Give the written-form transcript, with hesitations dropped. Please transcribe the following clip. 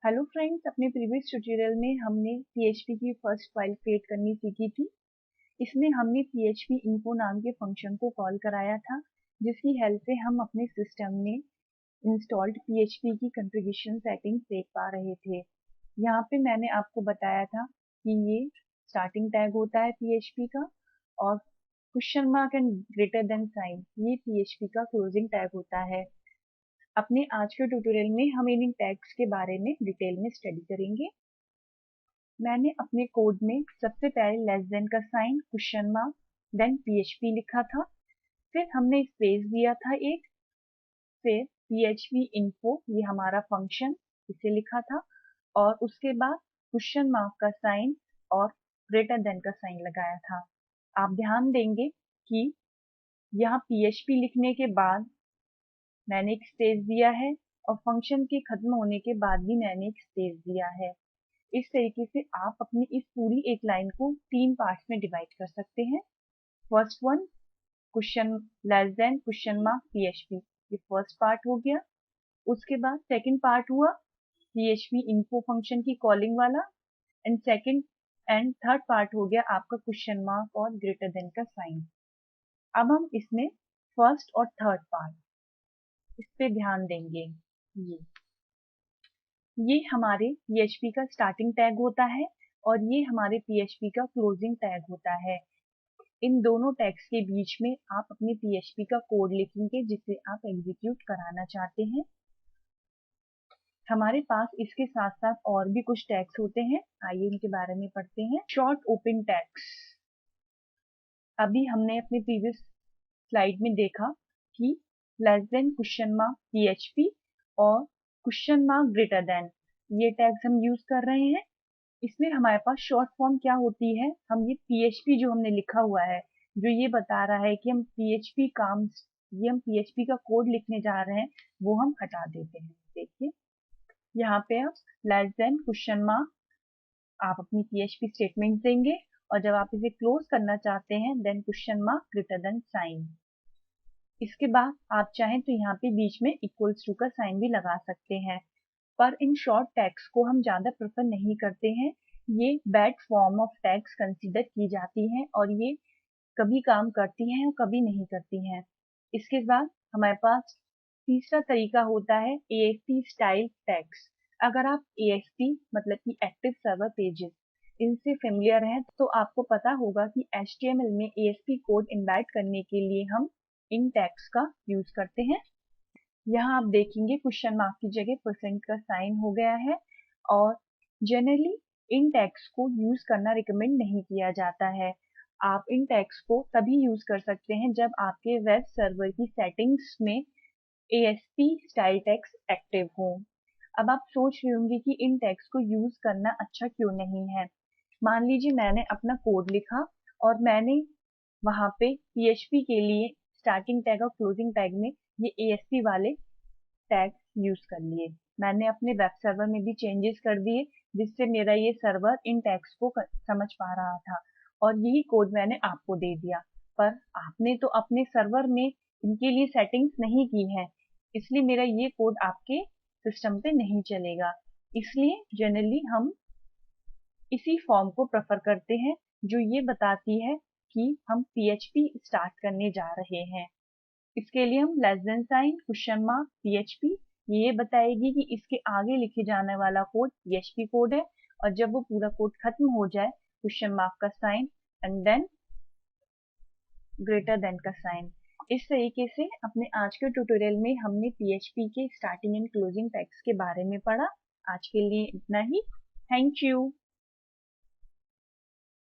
Hello friends, अपने previous tutorial में हमने पीएचपी की फर्स्ट फाइल क्रिएट करनी सीखी थी। इसमें हमने पीएचपी इन्फो नाम के फंक्शन को कॉल कराया था, जिसकी हेल्प से हम अपने सिस्टम में इंस्टॉल्ड पीएचपी की कॉन्फ़िगरेशन सेटिंग्स देख पा रहे थे। यहाँ पे मैंने आपको बताया था कि ये स्टार्टिंग टैग होता है पीएचपी का, और question mark and greater than sign ये पीएचपी का क्लोजिंग टैग होता है। अपने आज के ट्यूटोरियल में हम इन टैग्स के बारे में डिटेल में स्टडी करेंगे। मैंने अपने कोड में सबसे पहले लेस देन का sign, question mark, then PHP लिखा था। फिर हमने स्पेस दिया था एक, फिर पीएचपी इन्फो ये हमारा फंक्शन, इसे लिखा था, और उसके बाद क्वेश्चन मार्क का साइन और ग्रेटर देन का साइन लगाया था। आप ध्यान देंगे कि यहाँ पीएचपी लिखने के बाद मैंने एक स्पेस दिया है और फंक्शन के खत्म होने के बाद भी मैंने एक स्पेस दिया है। इस तरीके से आप अपनी इस पूरी एक लाइन को 3 पार्ट्स में डिवाइड कर सकते हैं। First one, question less than question mark PHP, ये फर्स्ट पार्ट हो गया। उसके बाद सेकंड पार्ट हुआ पीएचपी इन्फो फंक्शन की कॉलिंग वाला, and second and third part हो गया आपका क्वेश्चन मार्क और ग्रेटर देन का साइन। अब हम इसमें फर्स्ट और थर्ड पार्ट इस पे ध्यान देंगे। ये हमारे पीएचपी का स्टार्टिंग टैग होता है और ये हमारे पीएचपी का क्लोजिंग टैग होता है। इन दोनों टैग्स के बीच में आप अपने पीएचपी का कोड लिखेंगे जिसे आप एग्जीक्यूट कराना चाहते हैं। हमारे पास इसके साथ साथ और भी कुछ टैग्स होते हैं, आइए इनके बारे में पढ़ते हैं। शॉर्ट ओपन टैग्स, अभी हमने अपने प्रीवियस स्लाइड में देखा कि less than question mark PHP और क्वेश्चन मार्क ग्रेटर देन ये टैग्स हम यूज कर रहे हैं। इसमें हमारे पास शॉर्ट फॉर्म क्या होती है, हम ये पीएचपी जो हमने लिखा हुआ है, जो ये बता रहा है कि हम पीएचपी काम, ये हम पीएचपी का कोड लिखने जा रहे हैं, वो हम हटा देते हैं। देखिए यहाँ पे आप लेस देन क्वेश्चन मार्क आप अपनी पीएचपी स्टेटमेंट देंगे, और जब आप इसे क्लोज करना चाहते हैं then question mark greater than sign. इसके बाद आप चाहें तो यहाँ पे बीच में इक्वल्स टू का साइन भी लगा सकते हैं, पर इन शॉर्ट टैग्स को हम ज़्यादा प्रेफर नहीं करते हैं। ये bad form of tags consider की जाती हैं और ये कभी काम करती हैं और कभी नहीं करती हैं। इसके बाद हमारे पास तीसरा तरीका होता है ASP स्टाइल टैग्स। अगर आप ASP मतलब कि एक्टिव सर्वर पेजेस इनसे फेमिलियर हैं तो आपको पता होगा कि HTML में ASP कोड इम्बेड करने के लिए हम इन टैग्स का यूज करते हैं। यहाँ आप देखेंगे क्वेश्चन मार्क की जगह परसेंट का साइन हो गया है, और जनरली इन टैग्स को यूज करना रिकमेंड नहीं किया जाता है। आप इन टैग्स को तभी यूज कर सकते हैं जब आपके वेब सर्वर की सेटिंग्स में ASP स्टाइल टैग्स एक्टिव हो। अब आप सोच रहे होंगे कि इन टैग्स को यूज करना अच्छा क्यों नहीं है। मान लीजिए मैंने अपना कोड लिखा और मैंने वहां पे PHP के लिए स्टार्टिंग टैग और क्लोजिंग टैग में ये ASP वाले टैग यूज कर लिए। मैंने अपने वेब सर्वर में भी चेंजेस कर दिए जिससे मेरा ये सर्वर इन टैग्स को समझ पा रहा था, और यही कोड मैंने आपको दे दिया। पर आपने तो अपने सर्वर में इनके लिए सेटिंग्स नहीं की है, इसलिए मेरा ये कोड आपके सिस्टम पे नहीं चलेगा। इसलिए जनरली हम इसी फॉर्म को प्रेफर करते हैं जो ये बताती है कि हम PHP स्टार्ट करने जा रहे हैं। इसके लिए हम less than sign question mark PHP, ये बताएगी कि इसके आगे लिखे जाने वाला कोड PHP कोड है, और जब वो पूरा कोड खत्म हो जाए क्वेश्चन मार्क का sign and then greater than का साइन। इस तरीके से अपने आज के ट्यूटोरियल में हमने PHP के स्टार्टिंग एंड क्लोजिंग टैग्स के बारे में पढ़ा। आज के लिए इतना ही। Thank you.